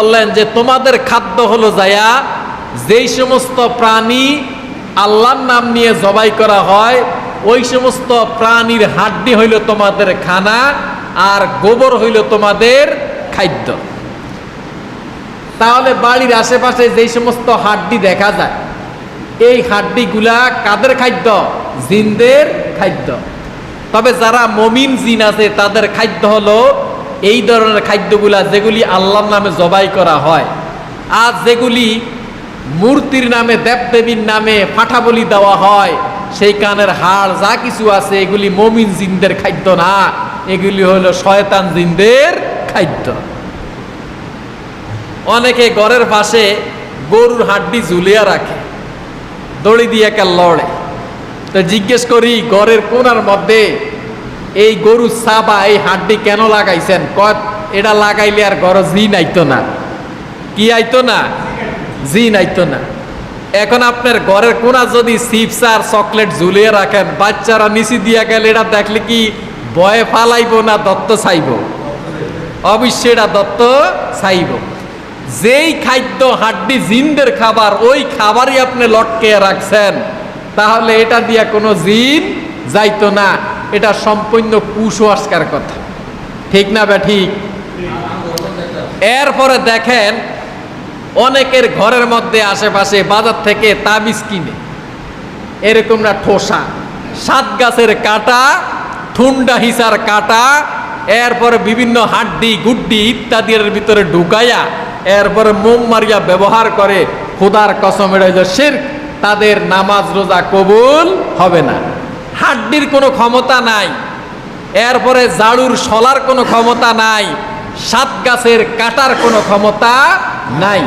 বললেন যে তোমাদের খাদ্য হলো যায়া যেই সমস্ত প্রাণী আল্লাহর নাম নিয়ে জবাই করা হয় ওই সমস্ত প্রাণীর হাড্ডি হইল তোমাদের খানা আর গোবর হইল তোমাদের খাদ্য। তাহলে বাড়ির আশেপাশে যেই সমস্ত হাড্ডি দেখা যায় এই হাড্ডিগুলা কাদের খাদ্য? জিনদের খাদ্য। তবে যারা মুমিন জিন আছে তাদের খাদ্য হলো এই ধরনের খাদ্যগুলা যেগুলি আল্লাহর নামে জবাই করা হয়। আর যেগুলি মূর্তির নামে দেবদেবীর নামে ফাটা বলি দেওয়া হয় সেই কানের হাড় যা কিছু আছে এগুলি মুমিন জিনদের খাদ্য না, এগুলি হলো শয়তান জিনদের খাদ্য। অনেকে ঘরের পাশে গরুর হাড্ডি ঝুলিয়ে রাখে, দড়ি দিয়ে একা লড়ে। তো জিজ্ঞেস করি ঘরের কোনার মধ্যে এই গরু সাবা এই হাড্ডি কেন লাগাইছেন? এটা লাগাইলে আর ঘর জিন আইতো না। কি আইতো না? জিন আইতো না। এখন আপনার ঘরের কোনা যদি চিপস আর চকলেট ঝুলিয়ে রাখেন, বাচ্চারা নিচে দিয়া গেলে এটা দেখলে কি ভয়ে ফালাইব না দত্ত চাইব? অবশ্যই এটা দত্ত চাইব। যেই খাদ্য হাড্ডি জিনদের খাবার ওই খাবারই আপনি লটকে রাখছেন, তাহলে এটা দিয়া কোনো জিন যাইতো না। এটা সম্পূর্ণ কুসংস্কার কথা, ঠিক না বে ঠিক? এরপরে দেখেন অনেকের ঘরের মধ্যে আশেপাশে বাজার থেকে তাবিজ কিনে এরকম না ঠোসা, সাত গাছের কাটা, ঠুন্ডা হিসার কাটা, এরপরে বিভিন্ন হাড্ডি গুড্ডি ইত্যাদির ভিতরে ঢুকাইয়া এরপরে মোম মারিয়া ব্যবহার করে। খোদার কসম এটা হইল শিরক, তাদের নামাজ রোজা কবুল হবে না। হাড্ডির কোনো ক্ষমতা নাই, এরপরে জাড়ুর শলার কোনো ক্ষমতা নাই, সাত গাছের কাটার কোনো ক্ষমতা নাই।